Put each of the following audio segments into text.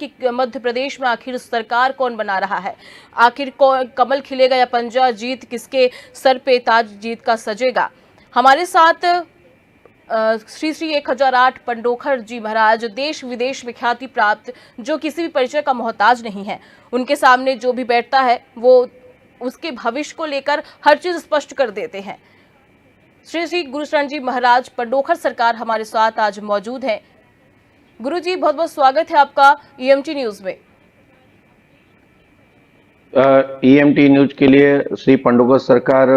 कि मध्य प्रदेश में आखिर सरकार कौन बना रहा है, आखिर कमल खिलेगा या पंजा, जीत किसके सर पे ताज जीत का सजेगा। हमारे साथ श्री श्री 1008 पंडोखर जी महाराज, देश विदेश में ख्याति प्राप्त, जो किसी भी परिचय का मोहताज नहीं है। उनके सामने जो भी बैठता है वो उसके भविष्य को लेकर हर चीज स्पष्ट कर देते हैं। श्री श्री गुरुशरण जी महाराज पंडोखर सरकार हमारे साथ आज मौजूद हैं। गुरु जी, बहुत बहुत स्वागत है आपका ईएमटी न्यूज में। ईएमटी न्यूज के लिए श्री पंडोखर सरकार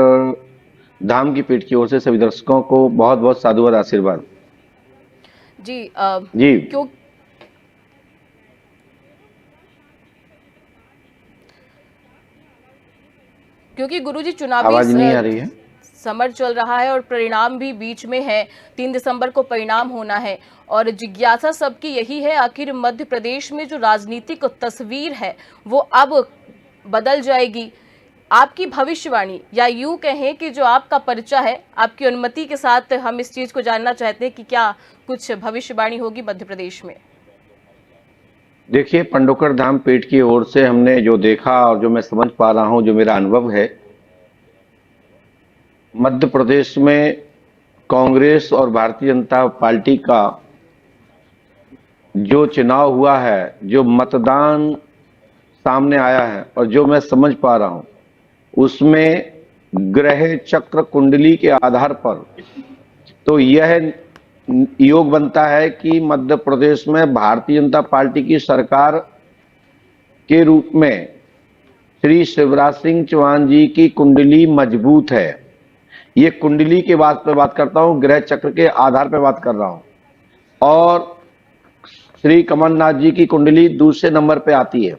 धाम की पीठ की ओर से सभी दर्शकों को बहुत बहुत साधुवाद आशीर्वाद। जी जी क्योंकि गुरुजी चुनावी आवाज नहीं आ रही है, समर चल रहा है और परिणाम भी बीच में है। 3 दिसंबर को परिणाम होना है और जिज्ञासा सबकी यही है, आखिर मध्य प्रदेश में जो राजनीतिक तस्वीर है वो अब बदल जाएगी। आपकी भविष्यवाणी, या यूं कहें कि जो आपका परिचय है, आपकी अनुमति के साथ हम इस चीज को जानना चाहते हैं कि क्या कुछ भविष्यवाणी होगी मध्य प्रदेश में। देखिए, पंडोखर धाम पीठ की ओर से हमने जो देखा और जो मैं समझ पा रहा हूं, जो मेरा अनुभव है, मध्य प्रदेश में कांग्रेस और भारतीय जनता पार्टी का जो चुनाव हुआ है, जो मतदान सामने आया है और जो मैं समझ पा रहा हूं, उसमें ग्रह चक्र कुंडली के आधार पर तो यह योग बनता है कि मध्य प्रदेश में भारतीय जनता पार्टी की सरकार के रूप में श्री शिवराज सिंह चौहान जी की कुंडली मजबूत है। ये कुंडली के बात पे बात करता हूं, ग्रह चक्र के आधार पे बात कर रहा हूं। और श्री कमलनाथ जी की कुंडली दूसरे नंबर पे आती है।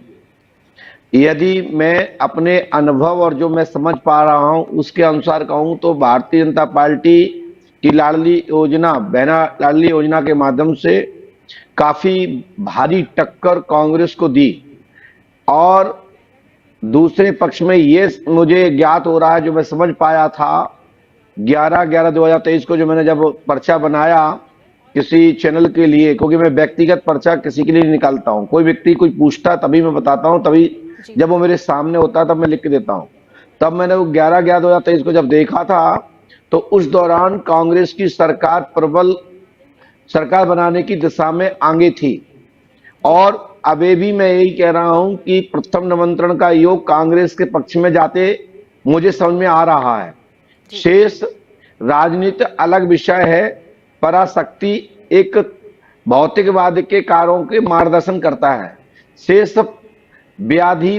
यदि मैं अपने अनुभव और जो मैं समझ पा रहा हूं उसके अनुसार कहूं तो भारतीय जनता पार्टी की लाडली योजना, बहना लाडली योजना के माध्यम से काफी भारी टक्कर कांग्रेस को दी। और दूसरे पक्ष में ये मुझे ज्ञात हो रहा है, जो मैं समझ पाया था 11/11/2023 को, जो मैंने जब पर्चा बनाया किसी चैनल के लिए, क्योंकि मैं व्यक्तिगत पर्चा किसी के लिए नहीं निकालता हूं, कोई व्यक्ति कुछ पूछता तभी मैं बताता हूं, तभी जब वो मेरे सामने होता है तब मैं लिख के देता हूं। तब मैंने वो 11/11/2023 को जब देखा था तो उस दौरान कांग्रेस की सरकार प्रबल सरकार बनाने की दिशा में आगे थी। और अभी भी मैं यही कह रहा हूं कि प्रथम निमंत्रण का योग कांग्रेस के पक्ष में जाते मुझे समझ में आ रहा है। शेष राजनीति अलग विषय है। पराशक्ति एक भौतिकवाद के कार्यों के मार्गदर्शन करता है। शेष व्याधि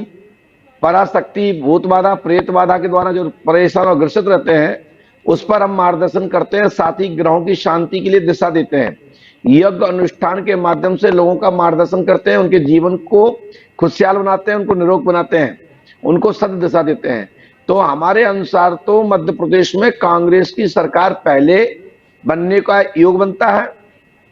पराशक्ति भूतबाधा प्रेतबाधा के द्वारा जो परेशान और ग्रसित रहते हैं उस पर हम मार्गदर्शन करते हैं, साथ ही ग्रहों की शांति के लिए दिशा देते हैं। यज्ञ अनुष्ठान के माध्यम से लोगों का मार्गदर्शन करते हैं, उनके जीवन को खुशहाल बनाते हैं, उनको निरोग बनाते हैं, उनको सद दिशा देते हैं। तो हमारे अनुसार तो मध्य प्रदेश में कांग्रेस की सरकार पहले बनने का योग बनता है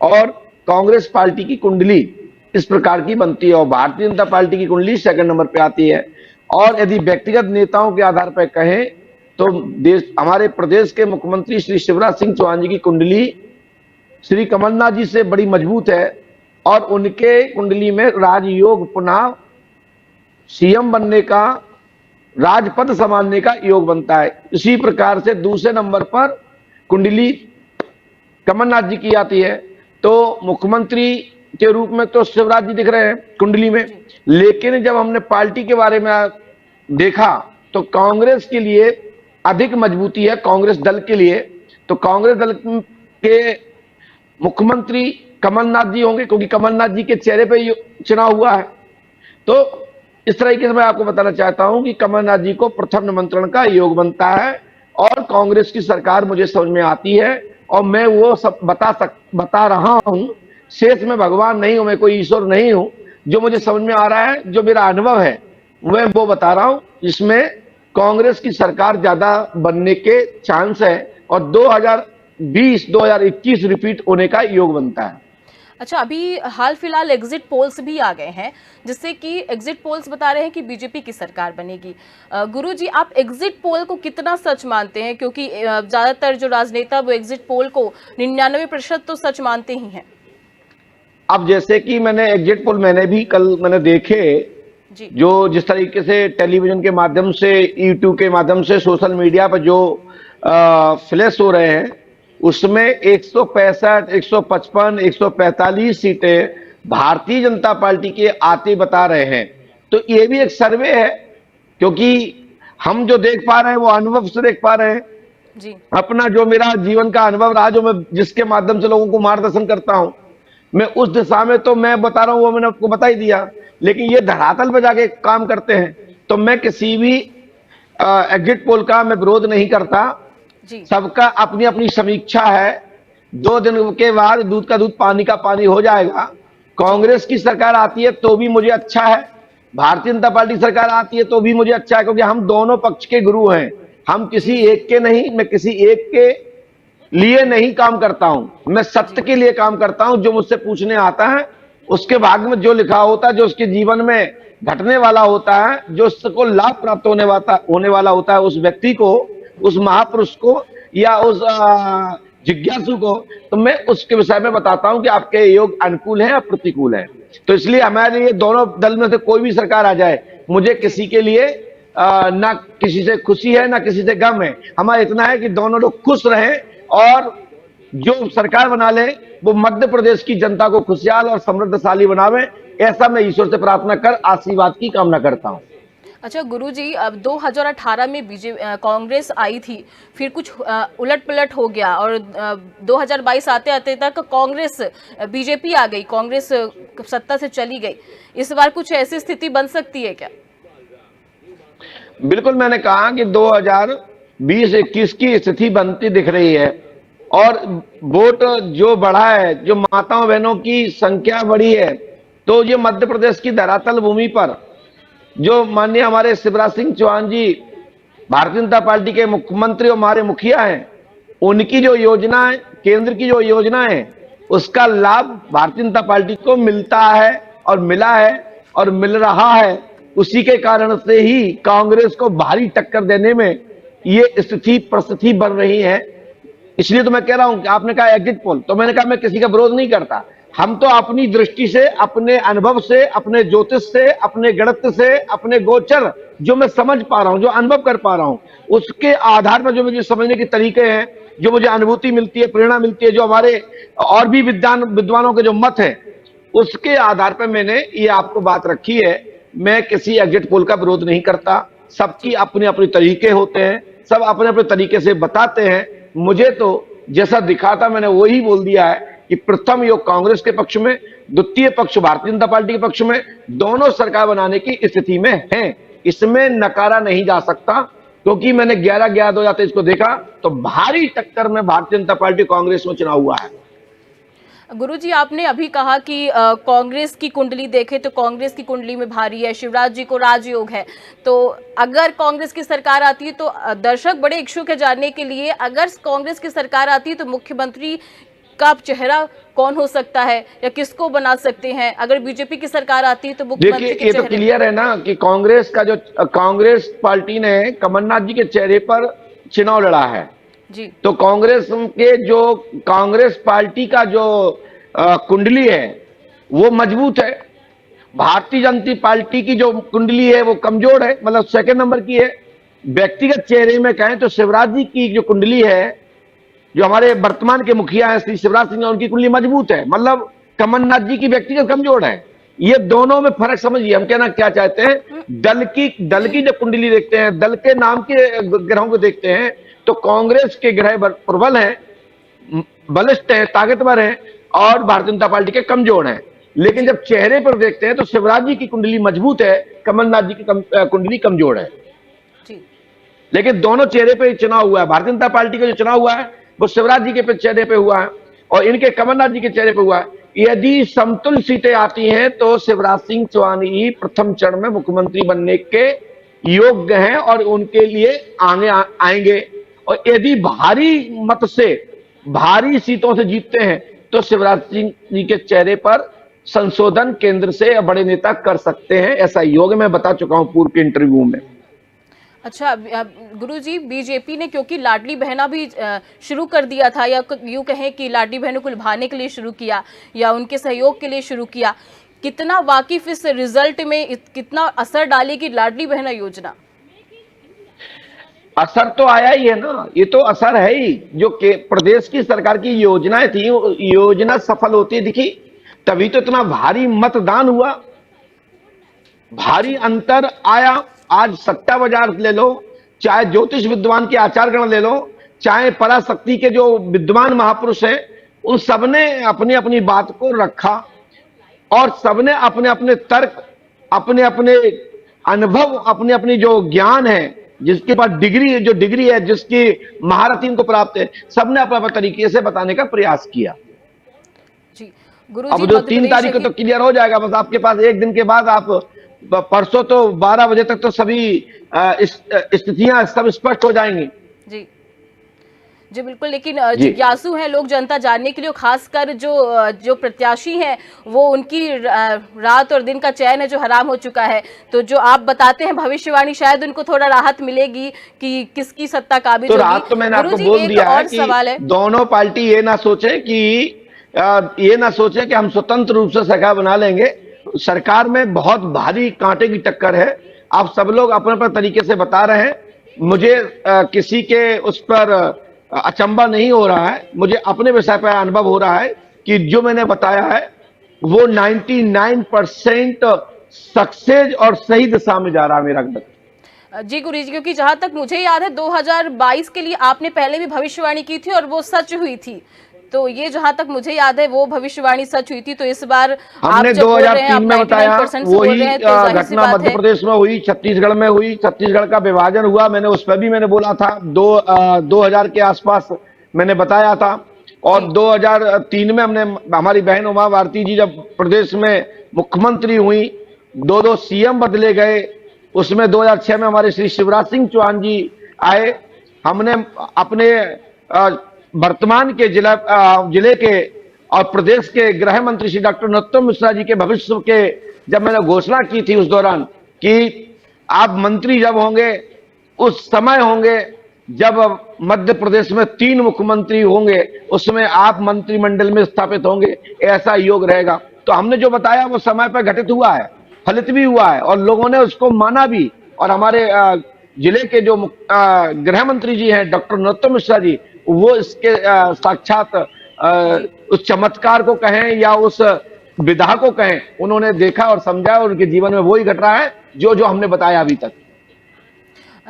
और कांग्रेस पार्टी की कुंडली इस प्रकार की बनती है और भारतीय जनता पार्टी की कुंडली सेकंड नंबर पे आती है। और यदि व्यक्तिगत नेताओं के आधार पर कहें तो हमारे प्रदेश के मुख्यमंत्री श्री शिवराज सिंह चौहान जी की कुंडली श्री कमलनाथ जी से बड़ी मजबूत है और उनके कुंडली में राजयोग, पुनः सीएम बनने का, राजपद संभालने का योग बनता है। इसी प्रकार से दूसरे नंबर पर कुंडली कमलनाथ जी की आती है। तो मुख्यमंत्री के रूप में तो शिवराज जी दिख रहे हैं कुंडली में, लेकिन जब हमने पार्टी के बारे में देखा तो कांग्रेस के लिए अधिक मजबूती है, कांग्रेस दल के लिए। तो कांग्रेस दल के मुख्यमंत्री कमलनाथ जी होंगे, क्योंकि कमलनाथ जी के चेहरे पे चुनाव हुआ है। तो इस तरीके से मैं आपको बताना चाहता हूं कि कमलनाथ जी को प्रथम निमंत्रण का योग बनता है और कांग्रेस की सरकार मुझे समझ में आती है और मैं वो सब बता रहा हूं। शेष में भगवान नहीं हूं, मैं कोई ईश्वर नहीं हूं। जो मुझे समझ में आ रहा है, जो मेरा अनुभव है, मैं वो बता रहा हूं। इसमें कांग्रेस की सरकार ज्यादा बनने के चांस है और 2020-2021 रिपीट होने का योग बनता है। अच्छा, अभी हाल फिलहाल एग्जिट पोल्स भी आ गए हैं, जिससे कि एग्जिट पोल्स बता रहे हैं कि बीजेपी की सरकार बनेगी। गुरुजी, आप एग्जिट पोल को कितना सच मानते हैं? क्योंकि ज्यादातर जो राजनेता वो एग्जिट पोल को 99% तो सच मानते ही हैं। अब जैसे कि मैंने एग्जिट पोल मैंने भी कल मैंने देखे, जी जो जिस तरीके से टेलीविजन के माध्यम से, यूट्यूब के माध्यम से, सोशल मीडिया पर जो फ्लैश हो रहे हैं, उसमें 165, 155, 145 सीटें भारतीय जनता पार्टी के आते बता रहे हैं। तो ये भी एक सर्वे है, क्योंकि हम जो देख पा रहे हैं वो अनुभव से देख पा रहे हैं। जी अपना जो मेरा जीवन का अनुभव रहा, जो मैं जिसके माध्यम से लोगों को मार्गदर्शन करता हूं, मैं उस दिशा में तो मैं बता रहा हूं, वो मैंने आपको बता ही दिया। लेकिन ये धरातल पे जाके काम करते हैं, तो मैं किसी भी एग्जिट पोल का मैं विरोध नहीं करता। जी सबका अपनी अपनी समीक्षा है। 2 दिन के बाद दूध का दूध पानी का पानी हो जाएगा। कांग्रेस की सरकार आती है तो भी मुझे अच्छा है, भारतीय जनता पार्टी सरकार आती है तो भी मुझे अच्छा है, क्योंकि हम दोनों पक्ष के गुरु हैं। हम किसी एक के नहीं, मैं किसी एक के लिए नहीं काम करता हूं, मैं सत्य के लिए काम करता हूं। जो मुझसे पूछने आता है उसके भाग्य में जो लिखा होता है, जो उसके जीवन में घटने वाला होता है, जो उसको लाभ प्राप्त होने वाला होता है, उस व्यक्ति को, उस महापुरुष को, या उस जिज्ञासु को, तो मैं उसके विषय में बताता हूं कि आपके योग अनुकूल है या प्रतिकूल है। तो इसलिए हमारे लिए दोनों दल में से कोई भी सरकार आ जाए, मुझे किसी के लिए ना किसी से खुशी है ना किसी से गम है। हमारा इतना है कि दोनों लोग खुश रहें, और जो सरकार बना ले वो मध्य प्रदेश की जनता को खुशहाल और समृद्धशाली बनावे। ऐसा मैं ईश्वर से प्रार्थना कर आशीर्वाद की कामना करता हूं। अच्छा गुरुजी, अब 2018 में कांग्रेस आई थी, फिर कुछ उलट पलट हो गया, और 2022 आते आते तक कांग्रेस बीजेपी आ गई, कांग्रेस सत्ता से चली गई। इस बार कुछ ऐसी स्थिति बन सकती है क्या? बिल्कुल, मैंने कहा कि 2020-21 की स्थिति बनती दिख रही है, और वोट जो बढ़ा है, जो माताओं बहनों की संख्या बढ़ी है, तो ये मध्य प्रदेश की धरातल भूमि पर जो माननीय हमारे शिवराज सिंह चौहान जी भारतीय जनता पार्टी के मुख्यमंत्री और हमारे मुखिया हैं, उनकी जो योजना है, केंद्र की जो योजना है, उसका लाभ भारतीय जनता पार्टी को मिलता है और मिला है और मिल रहा है। उसी के कारण से ही कांग्रेस को भारी टक्कर देने में ये परिस्थिति बन रही है। इसलिए तो मैं कह रहा हूं कि आपने कहा एग्जिट पोल, तो मैंने कहा मैं किसी का विरोध नहीं करता। हम तो अपनी दृष्टि से, अपने अनुभव से, अपने ज्योतिष से, अपने गणित से, अपने गोचर जो मैं समझ पा रहा हूं, जो अनुभव कर पा रहा हूं, उसके आधार पर जो मुझे समझने के तरीके हैं, जो मुझे अनुभूति मिलती है, प्रेरणा मिलती है, जो हमारे और भी विद्वानों के जो मत है, उसके आधार पर मैंने ये आपको बात रखी है। मैं किसी एग्जिट पोल का विरोध नहीं करता। सबकी अपने अपने तरीके होते हैं, सब अपने अपने तरीके से बताते हैं। मुझे तो जैसा दिखा था मैंने वही बोल दिया है कि प्रथम योग कांग्रेस के पक्ष में, द्वितीय पक्ष भारतीय जनता पार्टी के पक्ष में, दोनों सरकार बनाने की स्थिति में हैं। इसमें नकारा नहीं जा सकता, क्योंकि मैंने 11/11/2023 को देखा तो भारी टक्कर में भारतीय जनता पार्टी कांग्रेस में चुनाव हुआ है। गुरुजी, आपने अभी कहा कि कांग्रेस की कुंडली देखें तो कांग्रेस की कुंडली में भारी है, शिवराज जी को राजयोग है। तो अगर कांग्रेस की सरकार आती है तो दर्शक बड़े इच्छुक है जानने के लिए, अगर कांग्रेस की सरकार आती है तो मुख्यमंत्री का चेहरा कौन हो सकता है या किसको बना सकते हैं? अगर बीजेपी की सरकार आती है तो मुख्यमंत्री देखिए, ये तो क्लियर है ना कि कांग्रेस पार्टी ने कमलनाथ जी के चेहरे पर चुनाव लड़ा है जी। तो कांग्रेस पार्टी का जो कुंडली है वो मजबूत है। भारतीय जनता पार्टी की जो कुंडली है वो कमजोर है, मतलब सेकंड नंबर की है। व्यक्तिगत चेहरे में कहें तो शिवराज जी की जो कुंडली है, जो हमारे वर्तमान के मुखिया हैं श्री शिवराज सिंह, उनकी कुंडली मजबूत है। मतलब कमलनाथ जी की व्यक्तिगत कमजोर है। ये दोनों में फर्क समझिए। हम कहना क्या चाहते हैं, दल की जब कुंडली देखते हैं, दल के नाम के ग्रहों को देखते हैं, तो कांग्रेस के ग्रह प्रबल हैं, बलिष्ठ हैं, ताकतवर हैं, और भारतीय जनता पार्टी के कमजोर हैं। लेकिन जब चेहरे पर देखते हैं तो शिवराज जी की कुंडली मजबूत है, कमलनाथ जी की कुंडली कमजोर है। लेकिन दोनों चेहरे पे चुनाव हुआ है। भारतीय जनता पार्टी का जो चुनाव हुआ है वो शिवराज जी के चेहरे पे हुआ है और इनके कमलनाथ जी के चेहरे पे हुआ है। यदि समतुल्य सीटें आती हैं तो शिवराज सिंह चौहान ही प्रथम चरण में मुख्यमंत्री बनने के योग्य हैं और उनके लिए आगे आएंगे। और यदि भारी मत से, भारी सीटों से जीतते हैं तो शिवराज सिंह जी के चेहरे पर संशोधन केंद्र से बड़े नेता कर सकते हैं। ऐसा योग मैं बता चुका हूं पूर्व के इंटरव्यू में। अच्छा, गुरुजी, बीजेपी ने क्योंकि लाडली बहना भी शुरू कर दिया था, या यूं कहें कि लाडली बहनों को लुभाने के लिए शुरू किया या उनके सहयोग के लिए शुरू किया, कितना वाकिफ इस रिजल्ट में कितना असर डालेगी लाडली बहना योजना? असर तो आया ही है ना, ये तो असर है ही। जो के प्रदेश की सरकार की योजनाएं थी, योजना सफल होती दिखी, तभी तो इतना भारी मतदान हुआ, भारी अंतर आया। आज सट्टा बाजार ले लो, चाहे ज्योतिष विद्वान के आचार्यगण ले लो, चाहे पराशक्ति के जो विद्वान महापुरुष हैं, उन सबने अपनी अपनी बात को रखा और सबने अपने अपने तर्क, अपने अपने अनुभव, अपनी अपनी जो ज्ञान है, जिसके पास डिग्री है, जिसकी महारत इनको प्राप्त है, सबने अपने अपने तरीके से बताने का प्रयास किया। जी गुरुजी, अब जो 3 तारीख को तो क्लियर हो जाएगा, बस आपके पास एक दिन के बाद, आप परसों तो 12 बजे तक तो सभी स्थितियां सब स्पष्ट हो जाएंगी। जी जी बिल्कुल, लेकिन जिज्ञासु हैं लोग, जनता जानने के लिए, खासकर जो प्रत्याशी हैं, वो उनकी रात और दिन का चैन है जो हराम हो चुका है। तो जो आप बताते हैं भविष्यवाणी, शायद उनको थोड़ा राहत मिलेगी कि किसकी सत्ता काबिज तो होगी। राहत तो मैंने आपको बोल दिया है कि सवाल है, दोनों पार्टी ये ना सोचे कि हम स्वतंत्र रूप से सरकार बना लेंगे। सरकार में बहुत भारी कांटे की टक्कर है। आप सब लोग अपने अपने तरीके से बता रहे हैं, मुझे किसी के उस पर अचंभा नहीं हो रहा है। मुझे अपने विषय पर अनुभव हो रहा है कि जो मैंने बताया है वो 99% सक्सेस और सही दिशा में जा रहा है मेरा गलत। जी गुरुजी, क्योंकि जहां तक मुझे याद है 2022 के लिए आपने पहले भी भविष्यवाणी की थी और वो सच हुई थी। तो ये जहां तक मुझे याद है वो भविष्यवाणी सच हुई थी। तो इस बार हमने 2003 में बताया, वही घटना मध्य प्रदेश में हुई, छत्तीसगढ़ में हुई, छत्तीसगढ़ का विभाजन हुआ, मैंने उस पर भी मैंने बोला था। 2000 के आसपास मैंने बताया था। और 2003 में हमने, हमारी बहन उमा भारती जी जब प्रदेश में मुख्यमंत्री हुई, 2 सीएम बदले गए, उसमें 2006 में हमारे श्री शिवराज सिंह चौहान जी आए। हमने अपने वर्तमान के जिले के और प्रदेश के गृह मंत्री श्री डॉक्टर नरोत्तम मिश्रा जी के भविष्य के जब मैंने घोषणा की थी उस दौरान कि आप मंत्री जब होंगे, उस समय होंगे जब मध्य प्रदेश में 3 मुख्यमंत्री होंगे, उसमें आप मंत्रिमंडल में स्थापित होंगे, ऐसा योग रहेगा। तो हमने जो बताया वो समय पर घटित हुआ है, फलित भी हुआ है और लोगों ने उसको माना भी। और हमारे जिले के जो गृह मंत्री जी हैं डॉक्टर नरोत्तम मिश्रा जी, वो इसके साक्षात उस चमत्कार को कहें या उस विधा को कहें, उन्होंने देखा और समझा और उनके जीवन में वही घट रहा है जो जो हमने बताया अभी तक।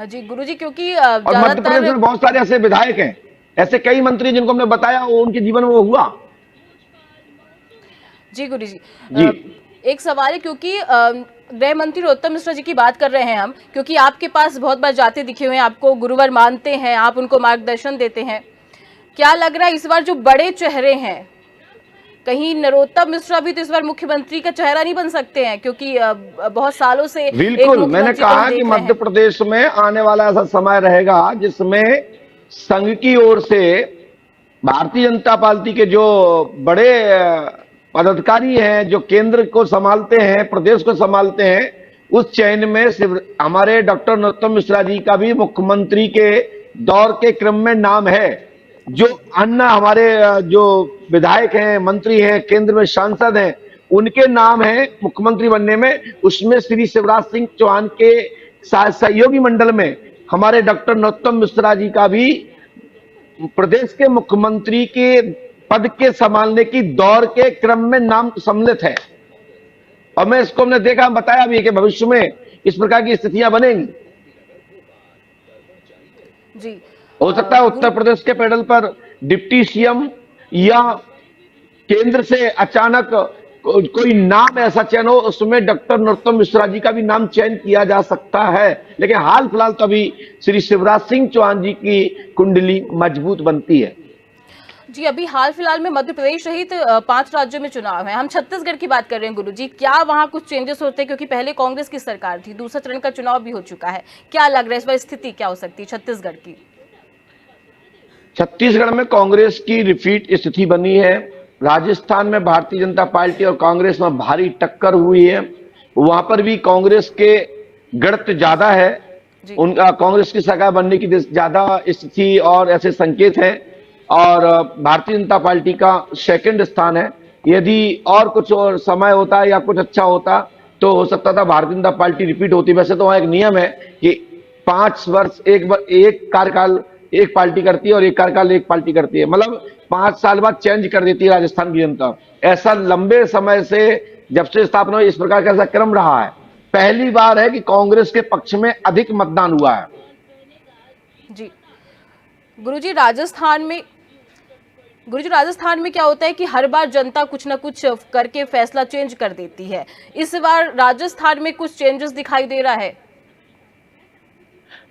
जी गुरुजी, क्योंकि और मध्य प्रदेश में बहुत सारे ऐसे विधायक हैं, ऐसे कई मंत्री जिनको हमने बताया वो उनके जीवन में वो हुआ। जी गुरुजी जी, एक सवाल है, क्योंकि गृह मंत्री नरोत्तम मिश्रा जी की बात कर रहे हैं हम, क्योंकि आपके पास बहुत बार जाते दिखे हुए हैं, आपको गुरुवर मानते हैं, आप उनको मार्गदर्शन देते हैं। क्या लग रहा है इस बार जो बड़े चेहरे हैं, कहीं नरोत्तम मिश्रा भी तो इस बार मुख्यमंत्री का चेहरा नहीं बन सकते हैं? क्योंकि बहुत सालों से बिल्कुल, मैंने कहा कि मध्य प्रदेश में आने वाला ऐसा समय रहेगा जिसमें संघ की ओर से भारतीय जनता पार्टी के जो बड़े पदाधिकारी हैं, जो केंद्र को संभालते हैं, प्रदेश को संभालते हैं, उस चयन में हमारे डॉक्टर नरोत्तम मिश्रा जी का भी मुख्यमंत्री के दौर के क्रम में नाम है। जो अन्य हमारे जो विधायक हैं, मंत्री हैं, केंद्र में सांसद हैं, उनके नाम है मुख्यमंत्री बनने में। उसमें श्री शिवराज सिंह चौहान के सहयोगी मंडल में हमारे डॉक्टर नरोत्तम मिश्रा जी का भी प्रदेश के मुख्यमंत्री के पद के संभालने की दौर के क्रम में नाम सम्मिलित है। और मैं इसको हमने देखा, बताया भी कि भविष्य में इस प्रकार की स्थितियां बनेंगी। जी, हो सकता है उत्तर प्रदेश के पैडल पर डिप्टी सीएम या केंद्र से अचानक कोई नाम ऐसा चयन हो, उसमें डॉक्टर नरोत्तम मिश्रा जी का भी नाम चयन किया जा सकता है। लेकिन हाल फिलहाल तो अभी श्री शिवराज सिंह चौहान जी की कुंडली मजबूत बनती है। जी, अभी हाल फिलहाल में मध्य प्रदेश सहित 5 राज्यों में चुनाव है। हम छत्तीसगढ़ की बात कर रहे हैं गुरुजी, क्या वहां कुछ चेंजेस होते हैं? क्योंकि पहले कांग्रेस की सरकार थी, दूसरा चरण का चुनाव भी हो चुका है। क्या लग रहा है इस बार स्थिति क्या हो सकती है छत्तीसगढ़ की? छत्तीसगढ़ में कांग्रेस की रिपीट स्थिति बनी है। राजस्थान में भारतीय जनता पार्टी और कांग्रेस में भारी टक्कर हुई है, वहां पर भी कांग्रेस के गढ़त ज्यादा है। जी उनका कांग्रेस की सरकार बनने की ज्यादा स्थिति और ऐसे संकेत हैं। और भारतीय जनता पार्टी का सेकंड स्थान है। यदि और कुछ और समय होता या कुछ अच्छा होता तो हो सकता था भारतीय जनता पार्टी रिपीट होती। वैसे तो वहां एक नियम है कि 5 वर्ष एक कार्यकाल एक पार्टी करती है और एक कार्यकाल एक पार्टी करती है, मतलब 5 साल बाद चेंज कर देती है राजस्थान की जनता। ऐसा लंबे समय से जब से स्थापना हुई इस प्रकार का ऐसा क्रम रहा है। पहली बार है कि कांग्रेस के पक्ष में अधिक मतदान हुआ है। जी गुरुजी, राजस्थान में क्या होता है कि हर बार जनता कुछ ना कुछ करके फैसला चेंज कर देती है। इस बार राजस्थान में कुछ चेंजेस दिखाई दे रहा है।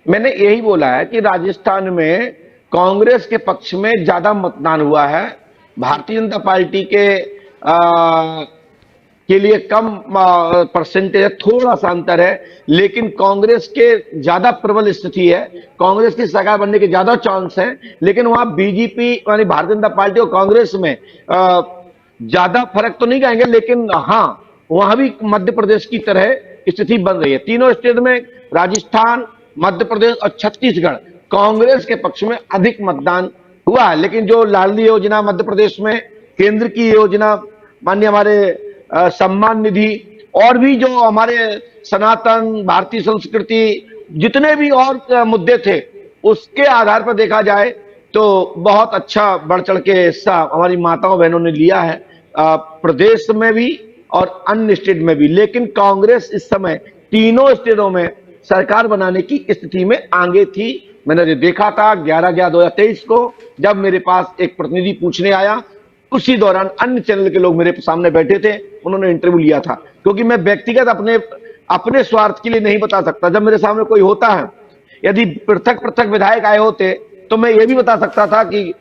मैंने यही बोला है कि राजस्थान में कांग्रेस के पक्ष में ज्यादा मतदान हुआ है। भारतीय जनता पार्टी के लिए कम परसेंटेज है, थोड़ा सा अंतर है, लेकिन कांग्रेस के ज्यादा प्रबल स्थिति है। कांग्रेस की सरकार बनने के ज्यादा चांस हैं, लेकिन वहां बीजेपी यानी भारतीय जनता पार्टी और कांग्रेस में ज्यादा फर्क तो नहीं कहेंगे, लेकिन हाँ वहां भी मध्य प्रदेश की तरह स्थिति बन रही है। तीनों स्टेट में राजस्थान, मध्य प्रदेश और छत्तीसगढ़ कांग्रेस के पक्ष में अधिक मतदान हुआ है। लेकिन जो लाडली योजना मध्य प्रदेश में, केंद्र की योजना, माननीय हमारे सम्मान निधि, और भी जो हमारे सनातन भारतीय संस्कृति जितने भी और मुद्दे थे, उसके आधार पर देखा जाए तो बहुत अच्छा बढ़ चढ़ के हिस्सा हमारी माताओं बहनों ने लिया है, प्रदेश में भी और अन्य स्टेट में भी। लेकिन कांग्रेस इस समय तीनों स्टेटों में सरकार बनाने की स्थिति में आगे थी। मैंने जो देखा था 11/11/2023 को जब मेरे पास एक प्रतिनिधि पूछने आया, उसी दौरान अन्य चैनल के लोग मेरे सामने बैठे थे, उन्होंने इंटरव्यू लिया था। क्योंकि मैं व्यक्तिगत अपने स्वार्थ के लिए नहीं बता सकता। जब मेरे सामने कोई होता है, यदि पृथक पृथक विधायक आए होते तो मैं ये भी बता सकता था कि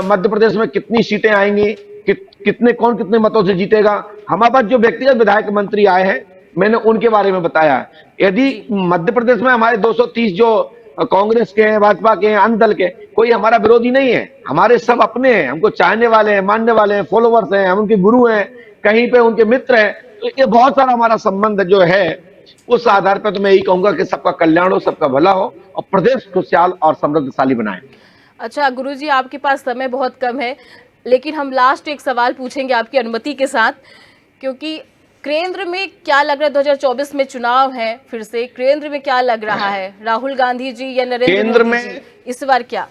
मध्य प्रदेश में कितनी सीटें आएंगी, कौन कितने मतों से जीतेगा। हमारे पास जो व्यक्तिगत विधायक मंत्री आए हैं, मैंने उनके बारे में बताया। यदि मध्य प्रदेश में हमारे 230 जो कांग्रेस के हैं, भाजपा के हैं, अन्य दल के, कोई हमारा विरोधी नहीं है, हमारे सब अपने हैं, हमको चाहने वाले हैं, मानने वाले हैं, फॉलोवर्स हैं, हम उनके गुरु हैं, कहीं पे उनके मित्र हैं। तो ये बहुत सारा हमारा संबंध जो है, उस आधार पर तो मैं यही कहूंगा कि सबका कल्याण हो, सबका भला हो और प्रदेश खुशहाल और समृद्धशाली बनाए। अच्छा गुरुजी, आपके पास समय बहुत कम है, लेकिन हम लास्ट एक सवाल पूछेंगे आपकी अनुमति के साथ, क्योंकि केंद्र में क्या लग रहा है, 2024 में चुनाव है, फिर से केंद्र में क्या लग रहा है, राहुल गांधी जी या नरेंद्र मोदी जी इस बार क्या?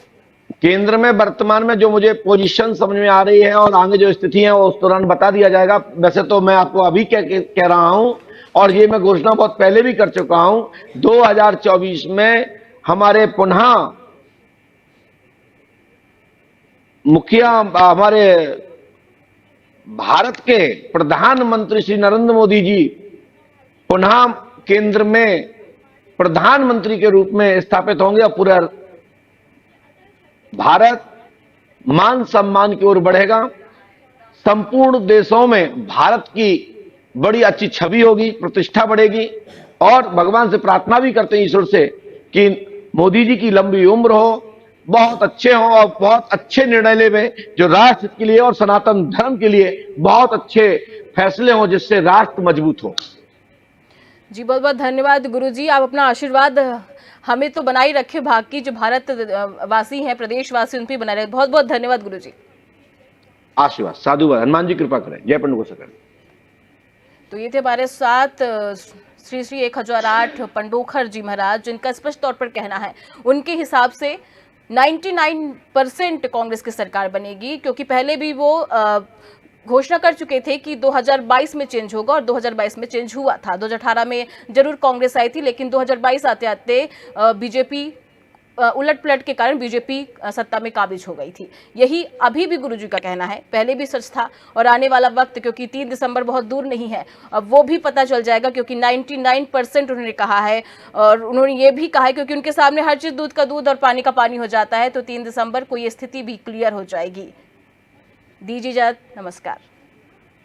केंद्र में वर्तमान में जो मुझे पोजीशन समझ में आ रही है और आगे जो स्थिति है वो उस दौरान बता दिया जाएगा। वैसे तो मैं आपको अभी कह रहा हूं और ये मैं घोषणा बहुत पहले भी कर चुका हूं, 2024 में हमारे पुनः मुखिया, हमारे भारत के प्रधानमंत्री श्री नरेंद्र मोदी जी पुनः केंद्र में प्रधानमंत्री के रूप में स्थापित होंगे और पूरा भारत मान सम्मान की ओर बढ़ेगा। संपूर्ण देशों में भारत की बड़ी अच्छी छवि होगी, प्रतिष्ठा बढ़ेगी। और भगवान से प्रार्थना भी करते हैं ईश्वर से कि मोदी जी की लंबी उम्र हो, बहुत अच्छे हो और बहुत अच्छे निर्णय लेवे जो राष्ट्र के लिए और सनातन धर्म के लिए बहुत अच्छे फैसले हो, जिससे राष्ट्र मजबूत हो। जी बहुत बहुत धन्यवाद गुरुजी, आप अपना आशीर्वाद हमें तो बनाई रखे, भाग की जो भारत वासी हैं, प्रदेशवासी, उन पर बनाए रखे। बहुत बहुत धन्यवाद गुरुजी। आशीर्वाद, साधुवाद, हनुमान जी कृपा करें। जय पंडु गोसावी। तो ये थे हमारे साथ श्री श्री 1008 पंडोखर जी महाराज, जिनका स्पष्ट तौर पर कहना है उनके हिसाब से 99% कांग्रेस की सरकार बनेगी, क्योंकि पहले भी वो घोषणा कर चुके थे कि 2022 में चेंज होगा और 2022 में चेंज हुआ था। 2018 में जरूर कांग्रेस आई थी, लेकिन 2022 आते आते बीजेपी उलट पलट के कारण बीजेपी सत्ता में काबिज हो गई थी। यही अभी भी गुरुजी का कहना है, पहले भी सच था और आने वाला वक्त, क्योंकि 3 दिसंबर बहुत दूर नहीं है, अब वो भी पता चल जाएगा, क्योंकि 99% उन्होंने कहा है। और उन्होंने ये भी कहा है, क्योंकि उनके सामने हर चीज़ दूध का दूध और पानी का पानी हो जाता है, तो 3 दिसंबर को ये स्थिति भी क्लियर हो जाएगी। दीजिए इजाज़त, नमस्कार।